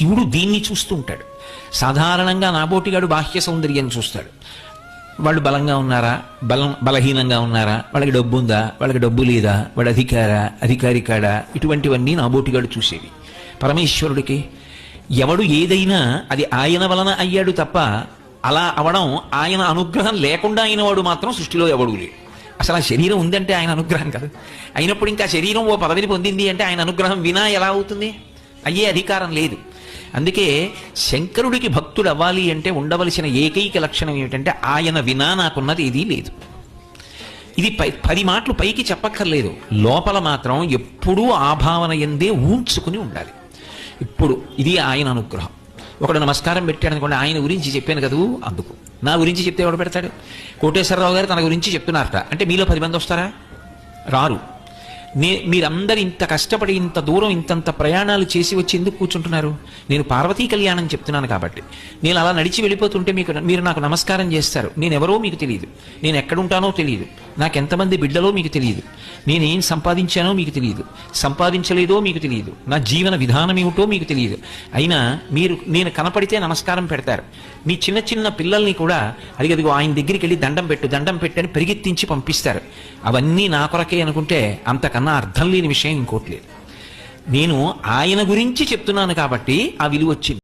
శివుడు దీన్ని చూస్తూ ఉంటాడు. సాధారణంగా నాబోటిగాడు బాహ్య సౌందర్యం చూస్తాడు. వాళ్ళు బలంగా ఉన్నారా, బలహీనంగా ఉన్నారా, వాళ్ళకి డబ్బు ఉందా, వాళ్ళకి డబ్బు లేదా, వాడు అధికారి కాడా, ఇటువంటివన్నీ నాబోటిగాడు చూసేవి. పరమేశ్వరుడికి ఎవడు ఏదైనా అది ఆయన వలన అయ్యాడు తప్ప అలా అవడం ఆయన అనుగ్రహం లేకుండా అయిన వాడు మాత్రం సృష్టిలో ఎవడూ లేడు. అసలు ఆ శరీరం ఉందంటే ఆయన అనుగ్రహం కాదు. అయినప్పుడు ఇంకా శరీరం ఓ పదవిని పొందింది అంటే ఆయన అనుగ్రహం వినా ఎలా అవుతుంది? అయ్యే అధికారం లేదు. అందుకే శంకరుడికి భక్తుడు అవ్వాలి అంటే ఉండవలసిన ఏకైక లక్షణం ఏమిటంటే ఆయన వినా నాకున్నది ఏదీ లేదు. ఇది 10 మాటలు పైకి చెప్పక్కర్లేదు, లోపల మాత్రం ఎప్పుడూ ఆ భావన ఎందే ఊంచుకుని ఉండాలి. ఇప్పుడు ఇది ఆయన అనుగ్రహం. ఒకడు నమస్కారం పెట్టాడు అనుకోండి, ఆయన గురించి చెప్పాను కదూ అందుకు. నా గురించి చెప్తే ఎవడు పెడతాడు? కోటేశ్వరరావు గారు తన గురించి చెప్తున్నారట అంటే మీలో 10 మంది వస్తారా? రారు. మీరందరూ ఇంత కష్టపడి ఇంత దూరం ఇంతంత ప్రయాణాలు చేసి వచ్చి ఎందుకు కూర్చుంటున్నారు? నేను పార్వతీ కళ్యాణం చెప్తున్నాను కాబట్టి. నేను అలా నడిచి వెళ్ళిపోతుంటే మీరు నాకు నమస్కారం చేస్తారు. నేనెవరో మీకు తెలియదు, నేను ఎక్కడుంటానో తెలియదు, నాకెంతమంది బిడ్డలో మీకు తెలియదు, నేనేం సంపాదించానో మీకు తెలియదు, సంపాదించలేదో మీకు తెలియదు, నా జీవన విధానం ఏమిటో మీకు తెలియదు. అయినా నేను కనపడితే నమస్కారం పెడతారు. మీ చిన్న చిన్న పిల్లల్ని కూడా అదిగదిగో ఆయన దగ్గరికి వెళ్ళి దండం పెట్టు అని పరిగెత్తించి పంపిస్తారు. అవన్నీ నా కొరకే అనుకుంటే అంతకన్నా అర్థం లేని విషయం ఇంకోటి లేదు. నేను ఆయన గురించి చెప్తున్నాను కాబట్టి ఆ విలువ వచ్చింది.